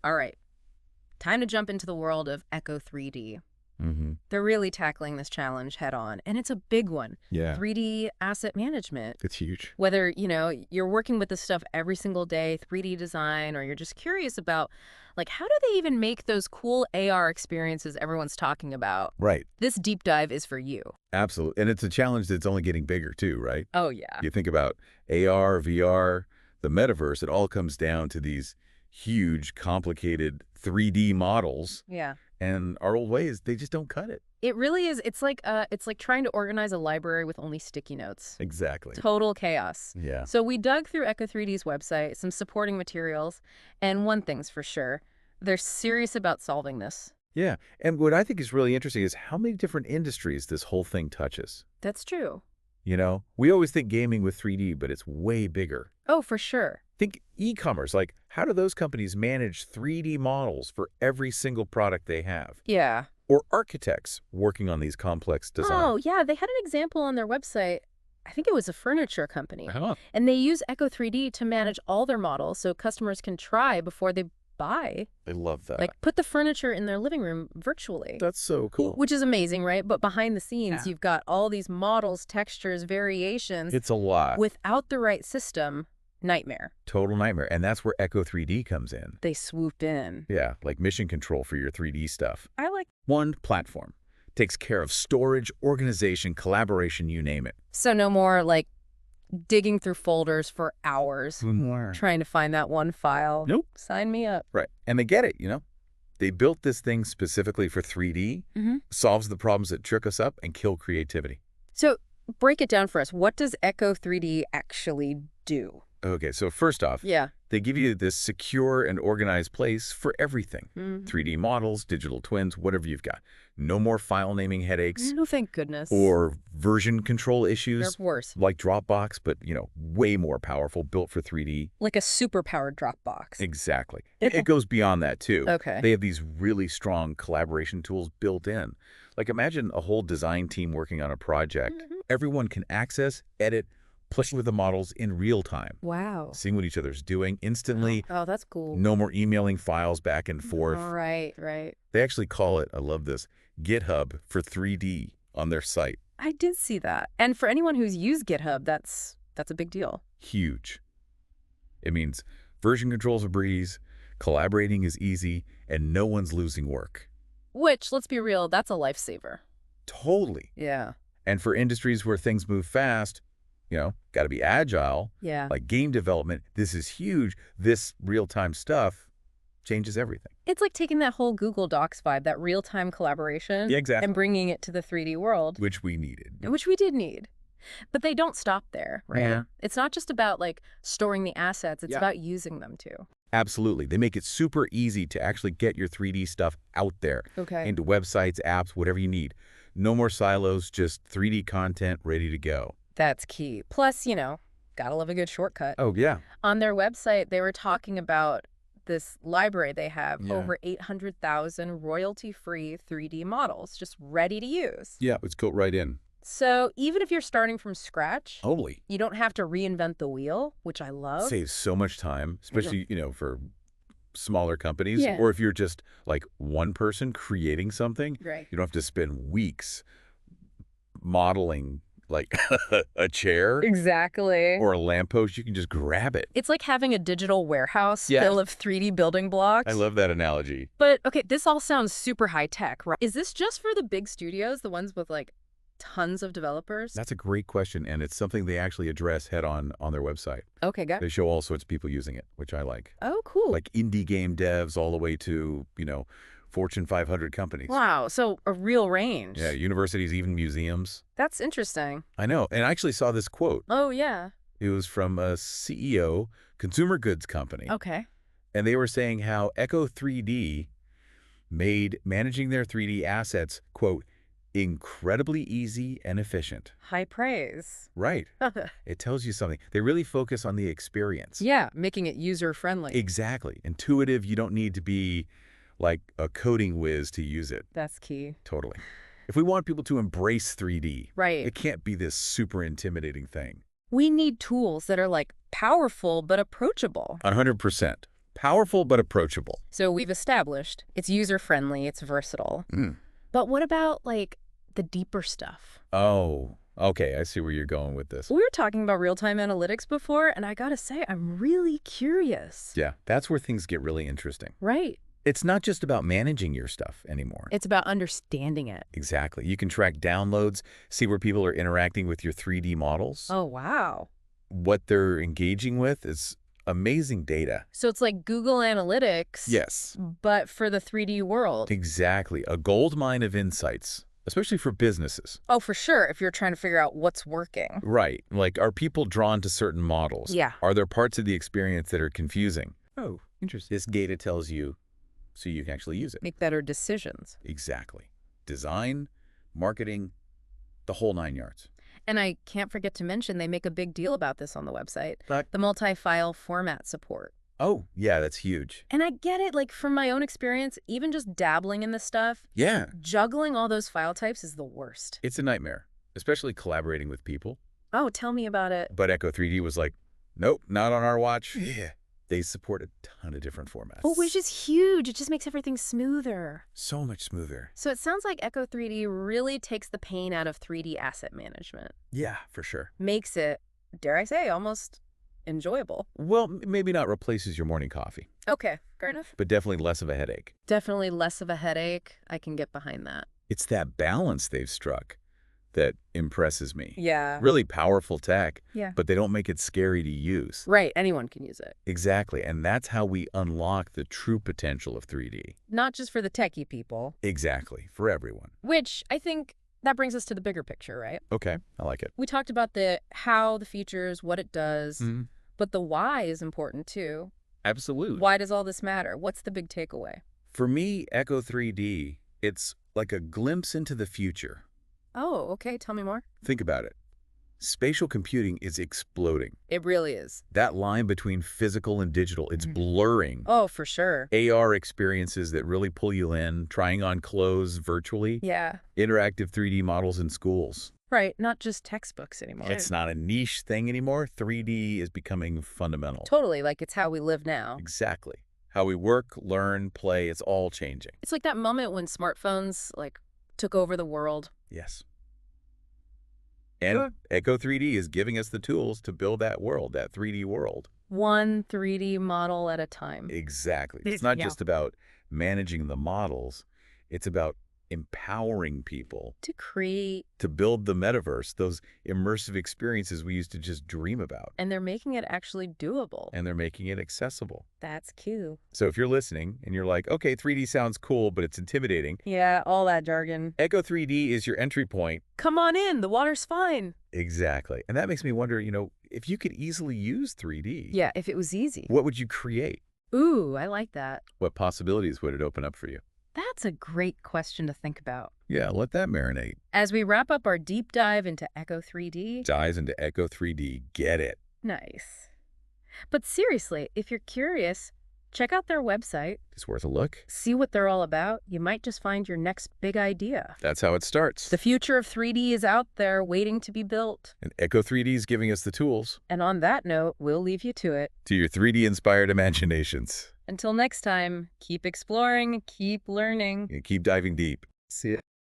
All right, time to jump into the world of echo3D. Mm-hmm. They're really tackling this challenge head on, and it's a big one. Yeah. 3D asset management. It's huge. Whether, you're working with this stuff every single day, 3D design, or you're just curious about, like, how do they even make those cool AR experiences everyone's talking about? Right. This deep dive is for you. Absolutely. And it's a challenge that's only getting bigger too, right? Oh, yeah. You think about AR, VR, the metaverse, it all comes down to these huge, complicated 3D models. Yeah. And our old ways, they just don't cut it. It really is. It's like trying to organize a library with only sticky notes. Exactly. Total chaos. Yeah. So we dug through echo3D's website, some supporting materials, and one thing's for sure, they're serious about solving this. Yeah. And what I think is really interesting is how many different industries this whole thing touches. That's true. You know, we always think gaming with 3D, but it's way bigger. Oh, for sure. Think e-commerce. Like, how do those companies manage 3D models for every single product they have? Yeah. Or architects working on these complex designs. Oh, yeah. They had an example on their website. I think it was a furniture company. Huh. And they use echo3D to manage all their models so customers can try before they buy. I love that. Like, put the furniture in their living room virtually. That's so cool. Which is amazing, right? But behind the scenes, Yeah. you've got all these models, textures, variations. It's a lot. Without the right system, nightmare. Total nightmare. And that's where echo3D comes in. They swoop in. Yeah, like mission control for your 3D stuff. I like. One platform takes care of storage, organization, collaboration, you name it. So no more, like, digging through folders for hours, More. trying to find that one file. Nope. Sign me up. Right. And they get it, you know? They built this thing specifically for 3D, solves the problems that trick us up and kill creativity. So break it down for us. What does echo3D actually do? Okay, so first off, Yeah. they give you this secure and organized place for everything. 3D models, digital twins, whatever you've got. No more file naming headaches No, thank goodness. or version control issues. They're worse. Like Dropbox, but, you know, way more powerful, built for 3D. Like a super-powered Dropbox. Exactly. It goes beyond that, too. Okay. They have these really strong collaboration tools built in. Like, imagine a whole design team working on a project. Everyone can access, edit, play with the models in real time. Wow. Seeing what each other's doing instantly. Oh, that's cool. No more emailing files back and forth. Right, right. They actually call it, I love this, GitHub for 3D on their site. I did see that. And for anyone who's used GitHub, that's a big deal. Huge. It means version control's a breeze, collaborating is easy, and no one's losing work. Which, let's be real, that's a lifesaver. Totally. Yeah. And for industries where things move fast, you know, got to be agile. Yeah. Like game development, this is huge. This real-time stuff changes everything. It's like taking that whole Google Docs vibe, that real-time collaboration, Yeah, exactly. and bringing it to the 3D world. Which we needed. Which we did need. But they don't stop there, right? Yeah. It's not just about, like, storing the assets. It's Yeah. about using them, too. Absolutely. They make it super easy to actually get your 3D stuff out there. Okay. Into websites, apps, whatever you need. No more silos, just 3D content ready to go. That's key. Plus, gotta love a good shortcut. Oh, yeah. On their website, they were talking about this library they have, Yeah. over 800,000 royalty-free 3D models, just ready to use. Yeah, let's go right in. So even if you're starting from scratch, Totally. you don't have to reinvent the wheel, which I love. Saves so much time, especially, for smaller companies. Yeah. Or if you're just like one person creating something, Right. you don't have to spend weeks modeling like a chair Exactly. or a lamppost. You can just grab it. It's like having a digital warehouse Yeah. full of 3D building blocks. I love that analogy. But, okay, this all sounds super high-tech, right? Is this just for the big studios, the ones with, like, tons of developers? That's a great question, and it's something they actually address head-on on their website. Okay, got it. They show all sorts of people using it, which I like. Oh, cool. Like indie game devs all the way to, Fortune 500 companies. Wow, so a real range. Yeah, universities, even museums. That's interesting. I know, and I actually saw this quote. Oh, yeah. It was from a CEO, consumer goods company. Okay. And they were saying how echo3D made managing their 3D assets, quote, incredibly easy and efficient. High praise. Right. It tells you something. They really focus on the experience. Yeah, making it user-friendly. Exactly. Intuitive. You don't need to be like a coding whiz to use it. That's key. Totally. If we want people to embrace 3D, Right. it can't be this super intimidating thing. We need tools that are, like, powerful but approachable. 100%. Powerful but approachable. So we've established it's user-friendly, it's versatile. Mm. But what about, like, the deeper stuff? Oh, okay. I see where you're going with this. We were talking about real-time analytics before, and I gotta say, I'm really curious. Yeah, that's where things get really interesting. Right. It's not just about managing your stuff anymore. It's about understanding it. Exactly. You can track downloads, see where people are interacting with your 3D models. Oh, wow. What they're engaging with is amazing data. So it's like Google Analytics. Yes. But for the 3D world. Exactly. A gold mine of insights, especially for businesses. Oh, for sure, if you're trying to figure out what's working. Right. Like, are people drawn to certain models? Yeah. Are there parts of the experience that are confusing? Oh, interesting. This data tells you so you can actually use it. Make better decisions. Exactly. Design, marketing, the whole 9 yards. And I can't forget to mention they make a big deal about this on the website. But, The multi-file format support. oh, yeah, that's huge. And I get it, like from my own experience, even just dabbling in this stuff, Yeah. juggling all those file types is the worst. It's a nightmare, especially collaborating with people. Oh, tell me about it. But echo3D was like, nope, not on our watch. Yeah. They support a ton of different formats. Oh, which is huge. It just makes everything smoother. So much smoother. So it sounds like echo3D really takes the pain out of 3D asset management. Yeah, for sure. Makes it, dare I say, almost enjoyable. Well, maybe not replaces your morning coffee, Okay, fair enough. but definitely less of a headache. Definitely less of a headache. I can get behind that. It's that balance they've struck that impresses me. Yeah. Really powerful tech, Yeah. but they don't make it scary to use. Right, anyone can use it. Exactly, and that's how we unlock the true potential of 3D. Not just for the techie people, Exactly, for everyone. which I think that brings us to the bigger picture, right? Okay, I like it. We talked about the how, the features, what it does, Mhm. but the why is important too. Absolutely. Why does all this matter? What's the big takeaway? For me, echo3D, it's like a glimpse into the future. Oh, okay, tell me more. Think about it. Spatial computing is exploding. It really is. That line between physical and digital, it's Mhm. blurring. Oh, for sure. AR experiences that really pull you in, trying on clothes virtually, Yeah. interactive 3D models in schools. Right, not just textbooks anymore. It's not a niche thing anymore. 3D is becoming fundamental. Totally, like it's how we live now. Exactly. How we work, learn, play, it's all changing. It's like that moment when smartphones, like, took over the world. Yes. And echo3D is giving us the tools to build that world, that 3D world. One 3D model at a time. Exactly. It's not Yeah. just about managing the models. It's about empowering people To create, to build the metaverse, those immersive experiences we used to just dream about. and they're making it actually doable. And they're making it accessible. That's cute. So if you're listening and you're like, okay, 3D sounds cool, but it's intimidating, Yeah, all that jargon. echo3D is your entry point. Come on in, the water's fine. Exactly. And that makes me wonder, if you could easily use 3D, Yeah, if it was easy. what would you create? Ooh, I like that. What possibilities would it open up for you? That's a great question to think about. Yeah, let that marinate. As we wrap up our deep dive into echo3D, Dives into echo3D. Get it. nice. But seriously, if you're curious, check out their website, It's worth a look. see what they're all about. You might just find your next big idea. That's how it starts. The future of 3D is out there waiting to be built. And echo3D is giving us the tools And on that note, we'll leave you to it. to your 3D-inspired imaginations. Until next time, keep exploring, keep learning. And keep diving deep. See ya.